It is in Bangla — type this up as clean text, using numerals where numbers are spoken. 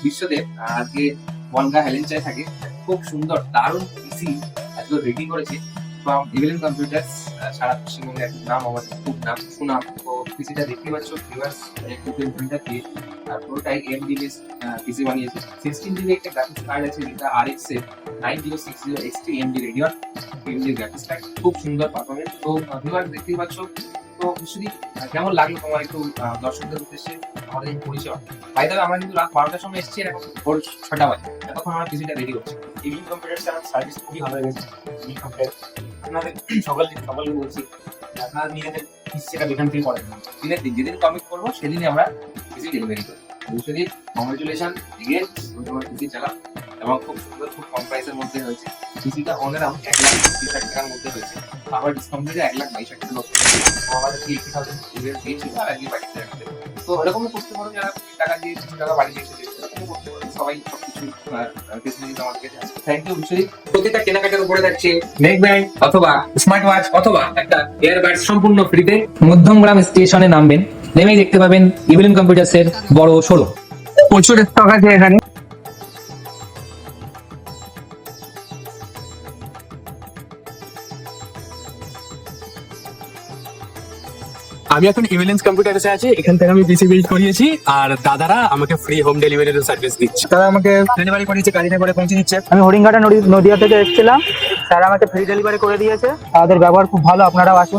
বিশ্বদেব আজকে বনগা হেলেঞ্চায় থাকে। খুব সুন্দর দারুণ পিসি আজকে রেডি করেছে ফ্রম ইভিলিন কম্পিউটার্স। সারা পশ্চিমবঙ্গে এক নাম, আমাদের খুব নাম সুনাম। তো পিসিটা দেখতে পাচ্ছ ভিউয়ার্স, একটু প্রিন্টার দিয়ে আর পুরোটাই এমডি বেস পিসি বানিয়েছে। 16 জিবি একটা গ্রাফিক্স কার্ড আছে, যেটা RX এর 9060 XT MD Radeon MD graphics card. খুব সুন্দর পারফরমেন্স। তো ভিউয়ার্স দেখতেই পাচ্ছ। তো বিশ্বদি কেমন লাগলো তোমার একটু দর্শকদের উদ্দেশ্যে আমাদের এই পরিষেবা? ভাই দাদা, আমরা কিন্তু রাত 12টার সময় এসেছি, এখন ভোর 6টা বাজে। এতক্ষণ আমরা পিসিটা রেডি করছি। ইভিনিং কম্পিউটার সার্ভিস খুবই ভালো লেগেছে। ইভিনিং কম্পিউটার আপনাদের সকালে বলছি যে আপনারা নিজেদের পিসিটা যেখান থেকে করেন না, দিনের দিন যেদিন কমিট করবো সেদিনই আমরা পিসি ডেলিভারি করি। বিশ্বদি কংগ্রেচুলেশন, এগেন তোমার পিসি চালা এবং খুব সুন্দর, খুব কম প্রাইসের মধ্যে হয়েছে। পিসিটা অন অ্যারাউন্ড 1,30,000 টাকার মধ্যে হয়েছে। আবার ডিসকাউন্ট দিয়ে 1,22,000 টাকা নতুন আমাদের 80,000 পেয়েছিল আর আজকে 22,000 টাকা। তো এরকমও করতে পারো, যারা টাকা দিয়ে কিছু টাকা বাড়ি দিয়ে এসেছে এরকমও করতে পারো। সবাই সবকিছু ফেসিলিটি আমার কাছে আছে। Thank you Biswajit. প্রতিটা কেনাকাটার উপরে থাকছে নেক ব্যান্ড অথবা স্মার্ট ওয়াচ অথবা একটা এয়ারবাডস সম্পূর্ণ ফ্রিতে। মধ্যমগ্রাম স্টেশনে নামবেন, নেমেই দেখতে পাবেন ইভিলিন কম্পিউটার্সের বড় শোরুম। প্রচুর স্টক আছে এখানে। আমি এখন ইভিলেন্স কম্পিউটারসে আছি। এখান থেকে আমি পিসি বিল্ড করিয়েছি আর দাদারা আমাকে ফ্রি হোম ডেলিভারির সার্ভিস দিচ্ছে। তারা আমাকে ডেলিভারি করেছে, গাড়িতে করে পৌঁছে দিচ্ছে। আমি হরিণঘাটা নদিয়া থেকে এসেছিলাম, তারা আমাকে ফ্রি ডেলিভারি করে দিয়েছে। তাদের ব্যবহার খুব ভালো, আপনারাও আসুন।